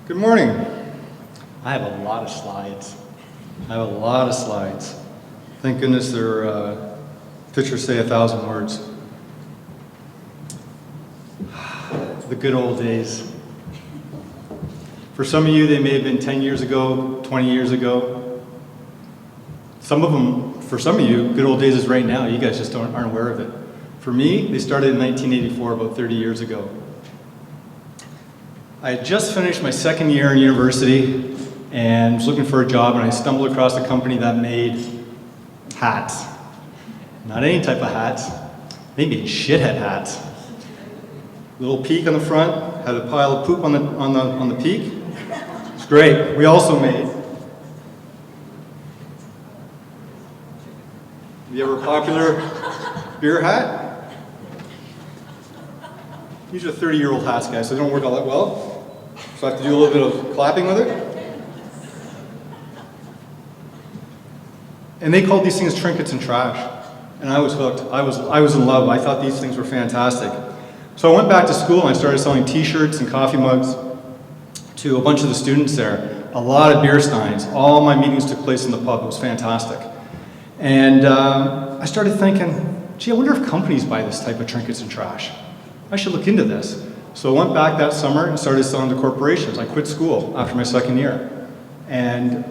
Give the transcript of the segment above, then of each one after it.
Good morning. I have a lot of slides. Thank goodness their pictures say 1,000 words. The good old days. For some of you, they may have been 10 years ago, 20 years ago. Some of them, for some of you, good old days is right now. You guys just aren't aware of it. For me, they started in 1984, about 30 years ago. I had just finished my second year in university and was looking for a job, and I stumbled across a company that made hats. Not any type of hats. They made shithead hats. Little peak on the front, had a pile of poop on the peak. It's great. We also made. The ever popular beer hat? These are 30-year-old hats, guys, so they don't work all that well. So I have to do a little bit of clapping with it. And they called these things trinkets and trash. And I was hooked. I was in love. I thought these things were fantastic. So I went back to school and I started selling t-shirts and coffee mugs to a bunch of the students there. A lot of beer steins. All my meetings took place in the pub. It was fantastic. And I started thinking, gee, I wonder if companies buy this type of trinkets and trash. I should look into this. So I went back that summer and started selling to corporations. I quit school after my second year and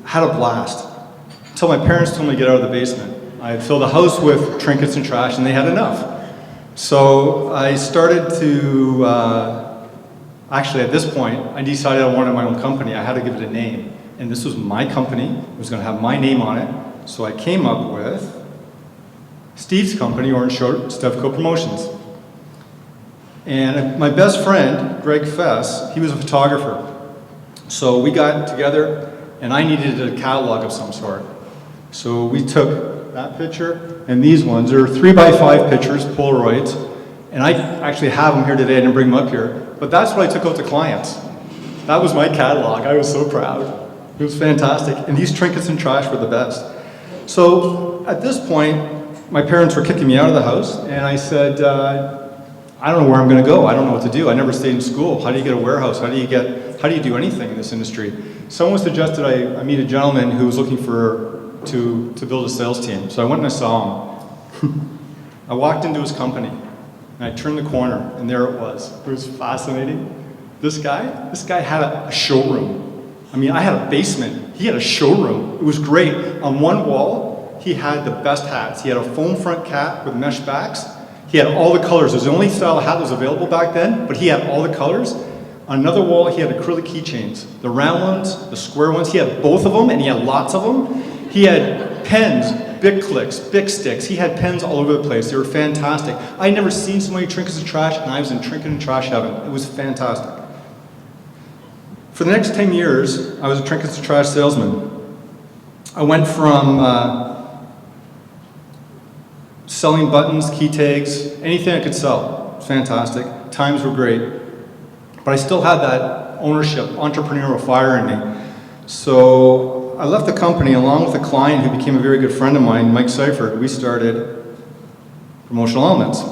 had a blast until my parents told me to get out of the basement. I had filled a house with trinkets and trash and they had enough. So I started to, actually at this point, I decided I wanted my own company. I had to give it a name. And this was my company. It was going to have my name on it. So I came up with Steve's company, or in short, Stevco Promotions. And my best friend, Greg Fess, he was a photographer. So we got together and I needed a catalog of some sort. So we took that picture and these ones. They're 3x5 pictures, Polaroids. And I actually have them here today. I didn't bring them up here. But that's what I took out to clients. That was my catalog. I was so proud. It was fantastic. And these trinkets and trash were the best. So at this point, my parents were kicking me out of the house, and I said, I don't know where I'm going to go. I don't know what to do. I never stayed in school. How do you get a warehouse? How do you do anything in this industry? Someone suggested I meet a gentleman who was looking to build a sales team. So I went and I saw him. I walked into his company, and I turned the corner, and there it was. It was fascinating. This guy had a showroom. I mean, I had a basement. He had a showroom. It was great. On one wall, he had the best hats. He had a foam front cap with mesh backs. He had all the colors. It was the only style of hat that was available back then, but he had all the colors. On another wall, he had acrylic keychains. The round ones, the square ones, he had both of them, and he had lots of them. He had pens, Bic Clicks, Bic Sticks. He had pens all over the place. They were fantastic. I had never seen so many trinkets and trash, and I was in trinket and trash heaven. It was fantastic. For the next 10 years, I was a trinkets and trash salesman. I went from selling buttons, key tags, anything I could sell. It was fantastic. Times were great. But I still had that ownership, entrepreneurial fire in me. So I left the company along with a client who became a very good friend of mine, Mike Seifert. We started Promotional Elements.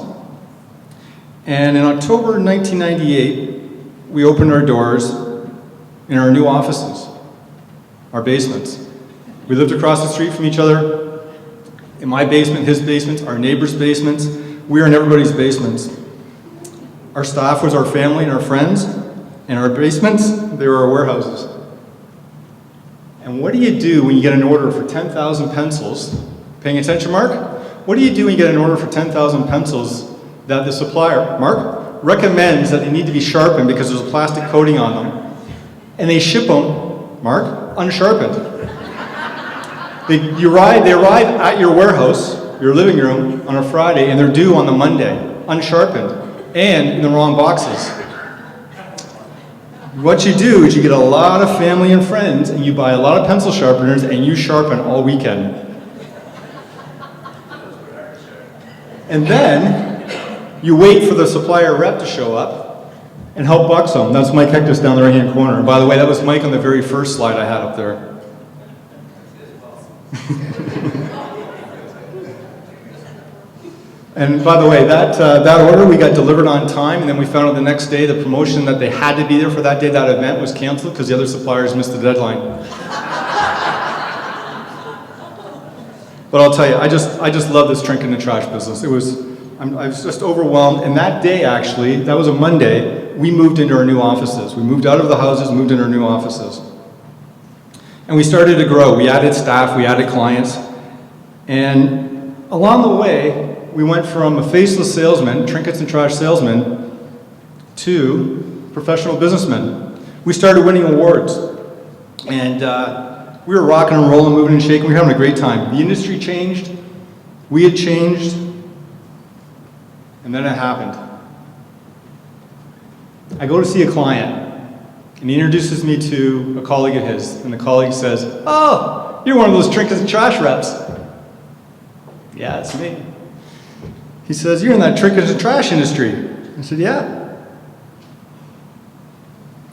And in October 1998, we opened our doors in our new offices, our basements. We lived across the street from each other. In my basement, his basements, our neighbors' basements. We were in everybody's basements. Our staff was our family and our friends. And our basements, they were our warehouses. And what do you do when you get an order for 10,000 pencils? Paying attention, Mark? What do you do when you get an order for 10,000 pencils that the supplier, Mark, recommends that they need to be sharpened because there's a plastic coating on them? And they ship them, Mark, unsharpened. They arrive at your warehouse, your living room, on a Friday, and they're due on the Monday, unsharpened, and in the wrong boxes. What you do is you get a lot of family and friends, and you buy a lot of pencil sharpeners, and you sharpen all weekend. And then you wait for the supplier rep to show up and help box them. That's Mike Hectus down the right-hand corner. And by the way, that was Mike on the very first slide I had up there. And by the way, that order we got delivered on time, and then we found out the next day the promotion that they had to be there for that day, that event was canceled because the other suppliers missed the deadline. But I'll tell you, I just love this trinket and trash business. I was just overwhelmed. And that day, actually, that was a Monday, we moved into our new offices. We moved out of the houses, moved into our new offices. And we started to grow. We added staff, we added clients. And along the way, we went from a faceless salesman, trinkets and trash salesman, to professional businessmen. We started winning awards. And we were rocking and rolling, moving and shaking. We were having a great time. The industry changed. We had changed. And then it happened. I go to see a client, and he introduces me to a colleague of his, and the colleague says, "Oh, you're one of those trinkets and trash reps." "Yeah, it's me." He says, "You're in that trinkets and trash industry." I said, "Yeah."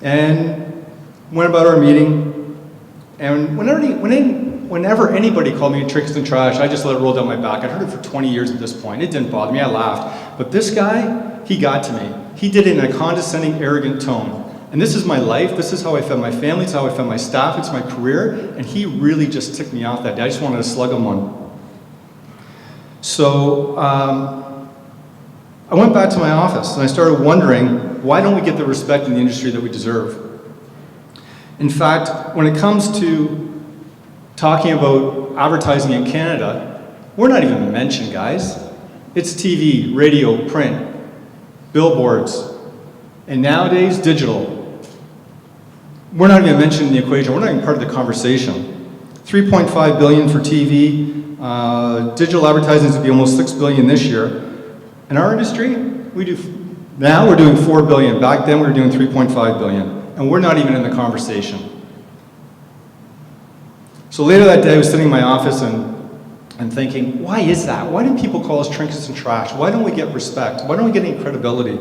And went about our meeting, and whenever anybody called me trinkets and trash, I just let it roll down my back. I'd heard it for 20 years at this point. It didn't bother me, I laughed. But this guy, he got to me. He did it in a condescending, arrogant tone. And this is my life, this is how I fed my family, it's how I fed my staff, it's my career, and he really just ticked me off that day. I just wanted to slug him one. So, I went back to my office and I started wondering, why don't we get the respect in the industry that we deserve? In fact, when it comes to talking about advertising in Canada, we're not even mentioned, guys. It's TV, radio, print, billboards, and nowadays, digital. We're not even mentioned in the equation. We're not even part of the conversation. $3.5 billion for TV. Digital advertising is going to be almost $6 billion this year. In our industry, now we're doing $4 billion. Back then we were doing $3.5 billion. And we're not even in the conversation. So later that day I was sitting in my office and thinking, why is that? Why do people call us trinkets and trash? Why don't we get respect? Why don't we get any credibility?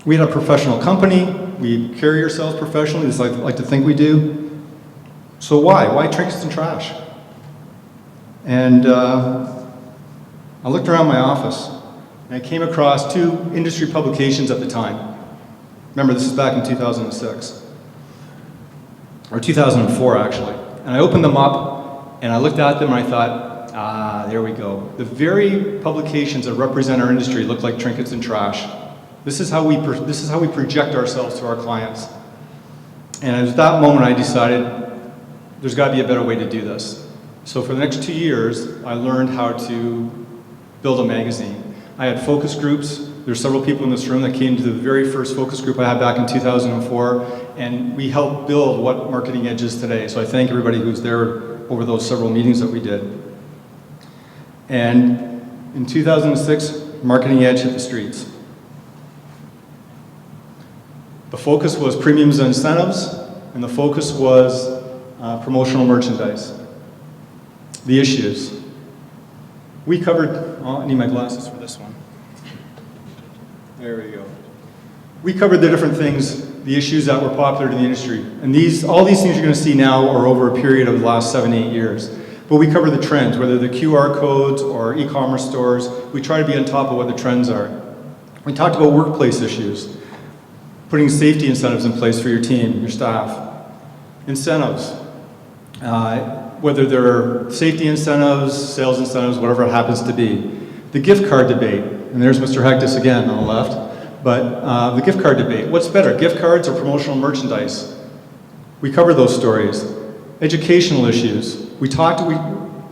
We had a professional company. We carry ourselves professionally, as I like to think we do. So why? Why trinkets and trash? And I looked around my office, and I came across two industry publications at the time. Remember, this is back in 2006, or 2004 actually. And I opened them up, and I looked at them, and I thought, there we go. The very publications that represent our industry look like trinkets and trash. This is how we project ourselves to our clients. And at that moment, I decided there's got to be a better way to do this. So for the next 2 years, I learned how to build a magazine. I had focus groups. There's several people in this room that came to the very first focus group I had back in 2004, and we helped build what Marketing Edge is today. So I thank everybody who's there over those several meetings that we did. And in 2006, Marketing Edge hit the streets. The focus was premiums and incentives, and the focus was promotional merchandise. The issues. We covered, oh, I need my glasses for this one. There we go. We covered the different things, the issues that were popular in the industry. And all these things you're going to see now are over a period of the last 7, 8 years. But we cover the trends, whether they're QR codes or e-commerce stores. We try to be on top of what the trends are. We talked about workplace issues, putting safety incentives in place for your team, your staff. Incentives, whether they're safety incentives, sales incentives, whatever it happens to be. The gift card debate, and there's Mr. Hectus again on the left, but the gift card debate. What's better, gift cards or promotional merchandise? We cover those stories. Educational issues.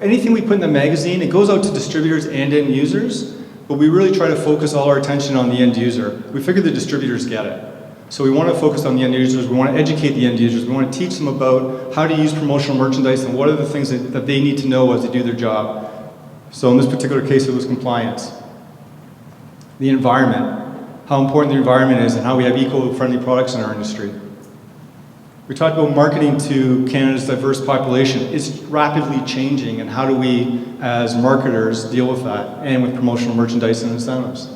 Anything we put in the magazine, it goes out to distributors and end users, but we really try to focus all our attention on the end user. We figure the distributors get it. So we want to focus on the end users, we want to educate the end users, we want to teach them about how to use promotional merchandise and what are the things that they need to know as they do their job. So in this particular case, it was compliance. The environment, how important the environment is and how we have eco-friendly products in our industry. We talked about marketing to Canada's diverse population. It's rapidly changing, and how do we, as marketers, deal with that, and with promotional merchandise and incentives.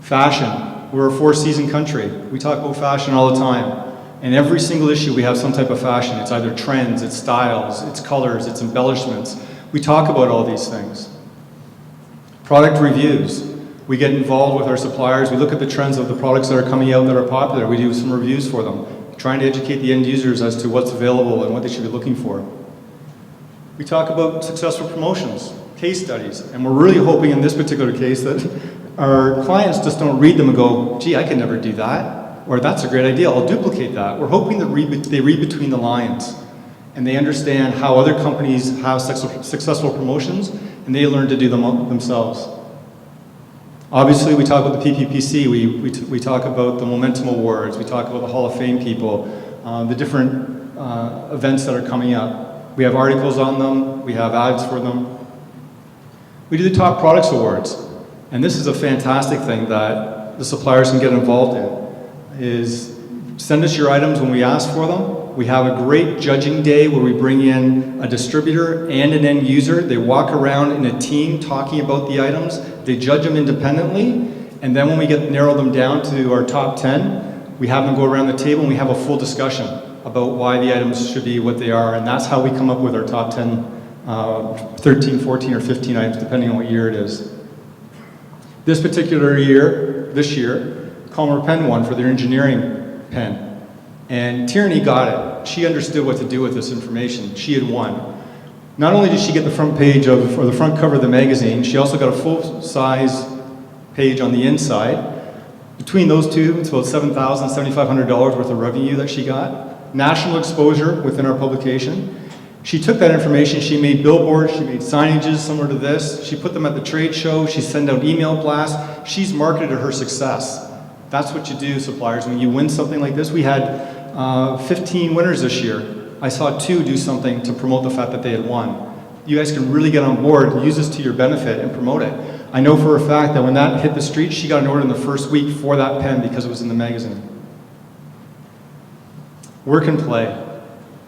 Fashion. We're a four-season country. We talk about fashion all the time. And every single issue we have some type of fashion. It's either trends, it's styles, it's colors, it's embellishments. We talk about all these things. Product reviews. We get involved with our suppliers. We look at the trends of the products that are coming out that are popular. We do some reviews for them, trying to educate the end users as to what's available and what they should be looking for. We talk about successful promotions, case studies, and we're really hoping in this particular case that our clients just don't read them and go, gee, I can never do that, or that's a great idea, I'll duplicate that. We're hoping that they read between the lines and they understand how other companies have successful promotions and they learn to do them themselves. Obviously, we talk about the PPPC, we talk about the Momentum Awards, we talk about the Hall of Fame people, the different events that are coming up. We have articles on them, we have ads for them. We do the Top Products Awards, and this is a fantastic thing that the suppliers can get involved in, is send us your items when we ask for them. We have a great judging day where we bring in a distributor and an end user. They walk around in a team talking about the items. They judge them independently, and then when we narrow them down to our top 10, we have them go around the table and we have a full discussion about why the items should be what they are, and that's how we come up with our top 10, 13, 14, or 15 items, depending on what year it is. This particular year, Calmer Pen won for their engineering pen. And Tierney got it. She understood what to do with this information. She had won. Not only did she get the front page or the front cover of the magazine, she also got a full-size page on the inside. Between those two, it's about $7,000, $7,500 worth of revenue that she got. National exposure within our publication. She took that information, she made billboards, she made signages similar to this. She put them at the trade show, she sent out email blasts. She's marketed her success. That's what you do, suppliers. When you win something like this, we had 15 winners this year. I saw 2 do something to promote the fact that they had won. You guys can really get on board, use this to your benefit, and promote it. I know for a fact that when that hit the street, she got an order in the first week for that pen because it was in the magazine. Work and play.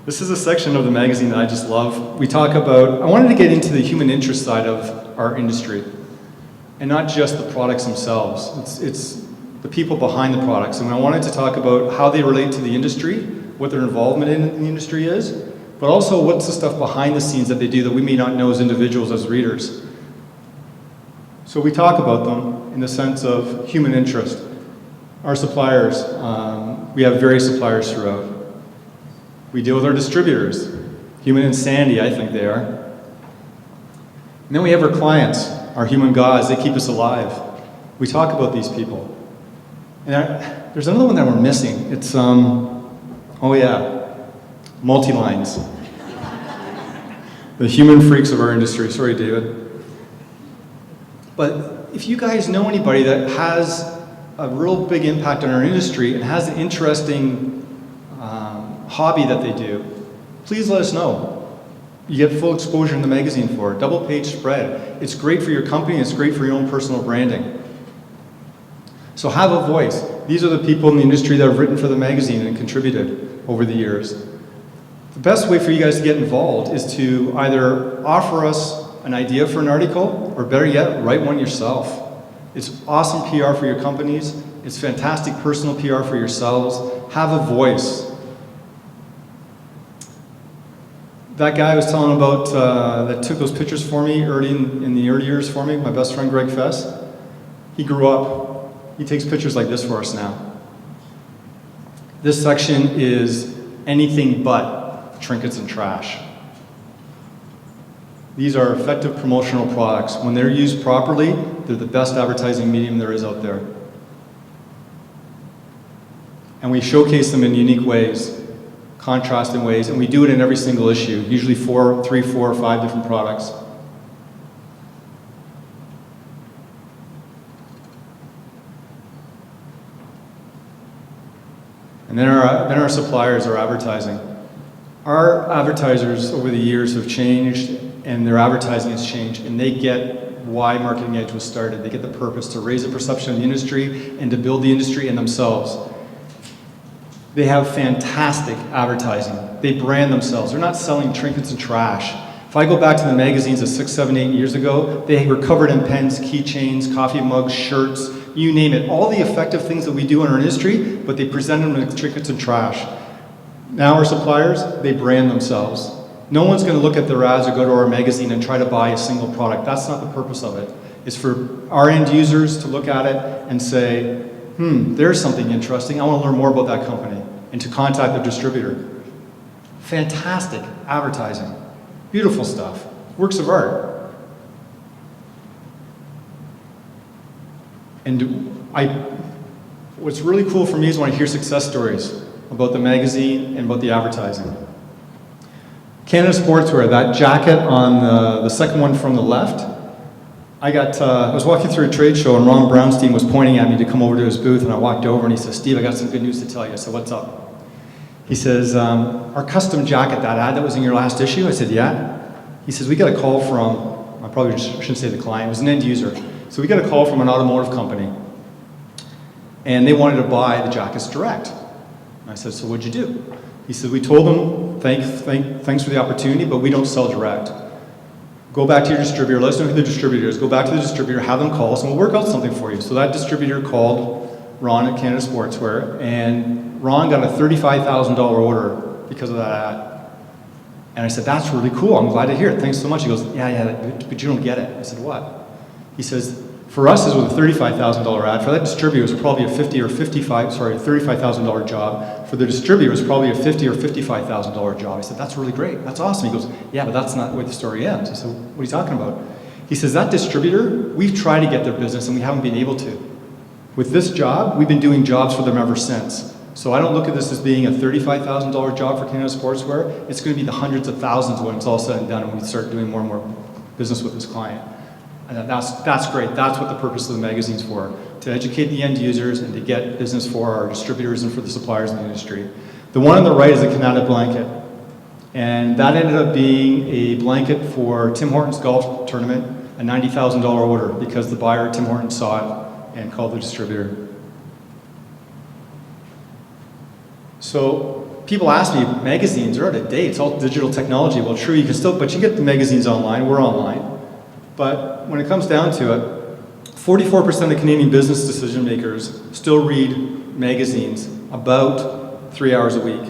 This is a section of the magazine that I just love. We talk about, I wanted to get into the human interest side of our industry, and not just the products themselves. It's the people behind the products, and I wanted to talk about how they relate to the industry, what their involvement in the industry is, but also what's the stuff behind the scenes that they do that we may not know as individuals, as readers. So we talk about them in the sense of human interest. Our suppliers, we have various suppliers throughout. We deal with our distributors, human insanity, I think they are. And then we have our clients, our human gods, they keep us alive. We talk about these people. And there's another one that we're missing. It's, oh yeah, multi-lines. The human freaks of our industry. Sorry, David. But if you guys know anybody that has a real big impact on our industry and has an interesting hobby that they do, please let us know. You get full exposure in the magazine for it. Double page spread. It's great for your company, it's great for your own personal branding. So have a voice. These are the people in the industry that have written for the magazine and contributed over the years. The best way for you guys to get involved is to either offer us an idea for an article, or better yet, write one yourself. It's awesome PR for your companies. It's fantastic personal PR for yourselves. Have a voice. That guy I was telling about that took those pictures for me in the early years for me, my best friend Greg Fess, he grew up. He takes pictures like this for us now. This section is anything but trinkets and trash. These are effective promotional products. When they're used properly, they're the best advertising medium there is out there. And we showcase them in unique ways, contrasting ways, and we do it in every single issue, usually 3, 4, or 5 different products. And then our suppliers are advertising. Our advertisers over the years have changed, and their advertising has changed, and they get why Marketing Edge was started. They get the purpose to raise the perception of the industry and to build the industry and themselves. They have fantastic advertising. They brand themselves. They're not selling trinkets and trash. If I go back to the magazines of 6, 7, 8 years ago, they were covered in pens, keychains, coffee mugs, shirts, you name it. All the effective things that we do in our industry, but they present them as trinkets and trash. Now our suppliers, they brand themselves. No one's going to look at their ads or go to our magazine and try to buy a single product. That's not the purpose of it. is for our end users to look at it and say, there's something interesting. I want to learn more about that company, and to contact the distributor. Fantastic advertising. Beautiful stuff. Works of art. And what's really cool for me is when I hear success stories about the magazine and about the advertising. Canada Sportswear, that jacket on the second one from the left, I was walking through a trade show and Ron Brownstein was pointing at me to come over to his booth, and I walked over and he says, Steve, I got some good news to tell you. I said, what's up? He says, our custom jacket, that ad that was in your last issue? I said, yeah. He says, we got a call from, I probably shouldn't say the client, it was an end user. So we got a call from an automotive company, and they wanted to buy the jackets direct. And I said, so what'd you do? He said, we told them, thanks for the opportunity, but we don't sell direct. Go back to your distributor, let us know who the distributor is, go back to the distributor, have them call us, and we'll work out something for you. So that distributor called Ron at Canada Sportswear, and Ron got a $35,000 order because of that ad. And I said, that's really cool, I'm glad to hear it, thanks so much. He goes, yeah, but you don't get it. I said, what? He says, for us, it was a $35,000 ad. For that distributor, it was probably a $35,000 job. For the distributor, it was probably a $50,000 or $55,000 job. I said, that's really great. That's awesome. He goes, yeah, but that's not where the story ends. I said, what are you talking about? He says, that distributor, we've tried to get their business and we haven't been able to. With this job, we've been doing jobs for them ever since. So I don't look at this as being a $35,000 job for Canada Sportswear. It's going to be the hundreds of thousands when it's all said and done and we start doing more and more business with this client. And that's great. That's what the purpose of the magazine's for, to educate the end users and to get business for our distributors and for the suppliers in the industry. The one on the right is a Canada blanket. And that ended up being a blanket for Tim Hortons golf tournament, a $90,000 order, because the buyer at Tim Hortons saw it and called the distributor. So people ask me, magazines are out of date, it's all digital technology. Well, true, you can still, but you get the magazines online, we're online. But when it comes down to it, 44% of Canadian business decision makers still read magazines about 3 hours a week.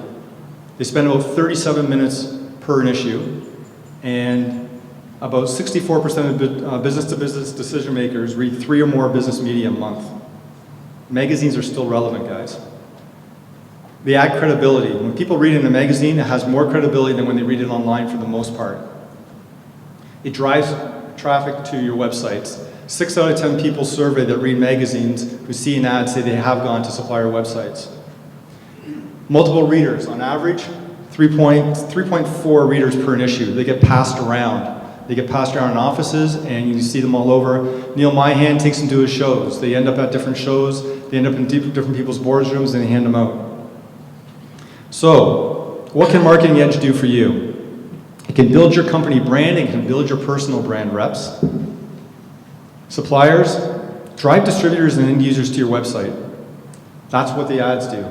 They spend about 37 minutes per issue, and about 64% of business-to-business decision makers read 3 or more business media a month. Magazines are still relevant, guys. They add credibility. When people read in a magazine, it has more credibility than when they read it online for the most part. It drives traffic to your websites. 6 out of 10 people surveyed that read magazines who see an ad say they have gone to supplier websites. Multiple readers, on average, 3.4 readers per issue. They get passed around. They get passed around in offices and you see them all over. Neil Myhan takes them to his shows. They end up at different shows. They end up in different people's boardrooms and they hand them out. So, what can Marketing Edge do for you? It can build your company brand, it can build your personal brand reps. Suppliers, drive distributors and end users to your website. That's what the ads do.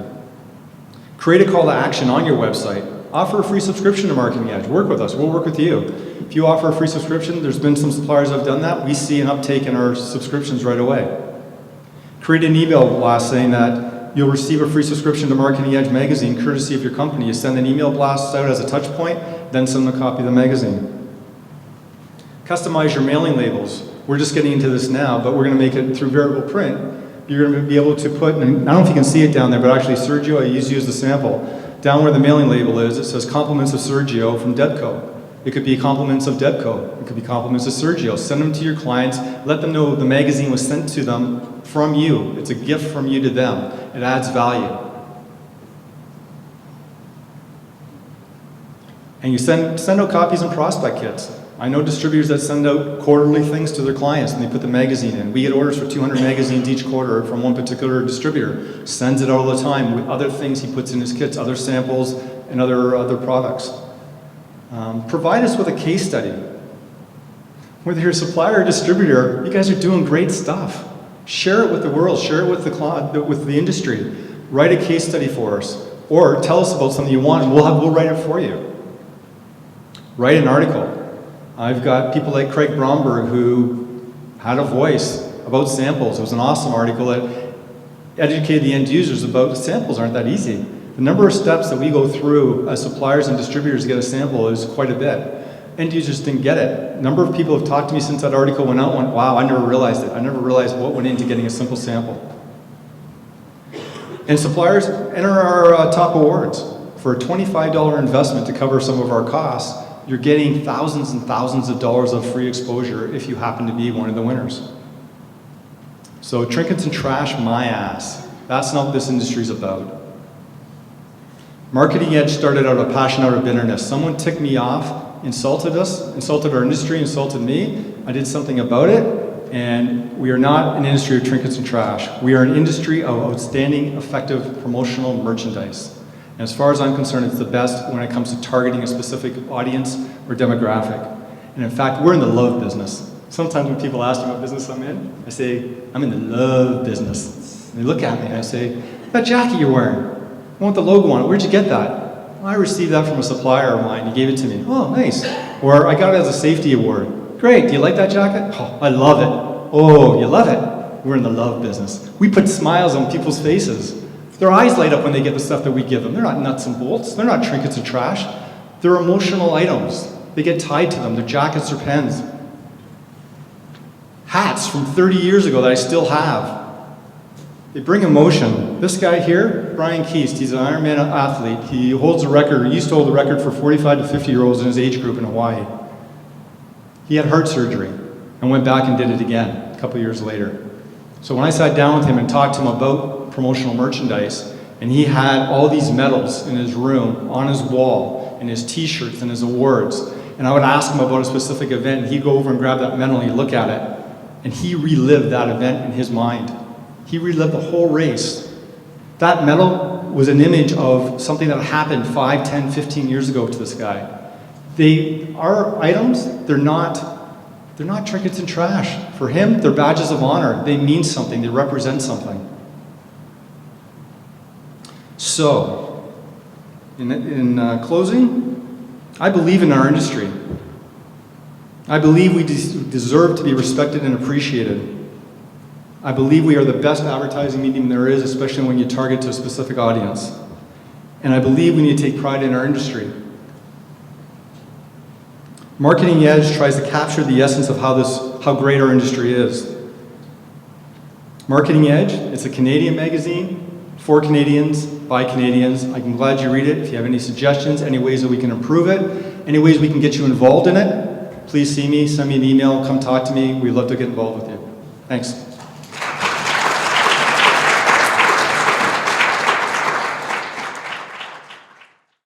Create a call to action on your website. Offer a free subscription to Marketing Edge. Work with us, we'll work with you. If you offer a free subscription, there's been some suppliers that have done that, we see an uptake in our subscriptions right away. Create an email blast saying that you'll receive a free subscription to Marketing Edge magazine courtesy of your company. You send an email blast out as a touch point, then send them a copy of the magazine. Customize your mailing labels. We're just getting into this now, but we're going to make it through variable print. You're going to be able to put, and I don't know if you can see it down there, but actually Sergio, I use you as the sample. Down where the mailing label is, it says compliments of Sergio from Debco. It could be compliments of Debco. It could be compliments of Sergio. Send them to your clients. Let them know the magazine was sent to them from you. It's a gift from you to them. It adds value. And you send out copies and prospect kits. I know distributors that send out quarterly things to their clients and they put the magazine in. We get orders for 200 magazines each quarter from one particular distributor. Sends it out all the time with other things he puts in his kits, other samples and other products. Provide us with a case study. Whether you're a supplier or distributor, you guys are doing great stuff. Share it with the world, share it with the industry. Write a case study for us, or tell us about something you want and we'll write it for you. Write an article. I've got people like Craig Bromberg who had a voice about samples. It was an awesome article that educated the end users about samples aren't that easy. The number of steps that we go through as suppliers and distributors to get a sample is quite a bit. end users didn't get it. A number of people have talked to me since that article went out and went, wow, I never realized it. I never realized what went into getting a simple sample. And suppliers, enter our top awards. For a $25 investment to cover some of our costs, you're getting thousands and thousands of dollars of free exposure if you happen to be one of the winners. So trinkets and trash, my ass. That's not what this industry's about. Marketing Edge started out of passion, out of bitterness. Someone ticked me off, insulted us, insulted our industry, insulted me. I did something about it, and we are not an industry of trinkets and trash. We are an industry of outstanding, effective promotional merchandise. And as far as I'm concerned, it's the best when it comes to targeting a specific audience or demographic. And in fact, we're in the love business. Sometimes when people ask me what business I'm in, I say, I'm in the love business. And they look at me and I say, that jacket you're wearing, I want the logo on it. Where'd you get that? Well, I received that from a supplier of mine. He gave it to me. Oh, nice. Or I got it as a safety award. Great. Do you like that jacket? Oh, I love it. Oh, you love it? We're in the love business. We put smiles on people's faces. Their eyes light up when they get the stuff that we give them. They're not nuts and bolts. They're not trinkets and trash. They're emotional items. They get tied to them. They're jackets or pens. Hats from 30 years ago that I still have. They bring emotion. This guy here, Brian Keast, he's an Ironman athlete. He holds a record, he used to hold the record for 45 to 50-year-olds in his age group in Hawaii. He had heart surgery and went back and did it again a couple years later. So when I sat down with him and talked to him about promotional merchandise, and he had all these medals in his room, on his wall, and his t-shirts and his awards, and I would ask him about a specific event, and he'd go over and grab that medal and he'd look at it, and he relived that event in his mind. He relived the whole race. That medal was an image of something that happened 5, 10, 15 years ago to this guy. Our items, they're not trinkets and trash. For him, they're badges of honor. They mean something, they represent something. So, in closing, I believe in our industry. I believe we deserve to be respected and appreciated. I believe we are the best advertising medium there is, especially when you target to a specific audience. And I believe we need to take pride in our industry. Marketing Edge tries to capture the essence of how great our industry is. Marketing Edge, it's a Canadian magazine, for Canadians, by Canadians. I'm glad you read it. If you have any suggestions, any ways that we can improve it, any ways we can get you involved in it, please see me, send me an email, come talk to me. We'd love to get involved with you. Thanks.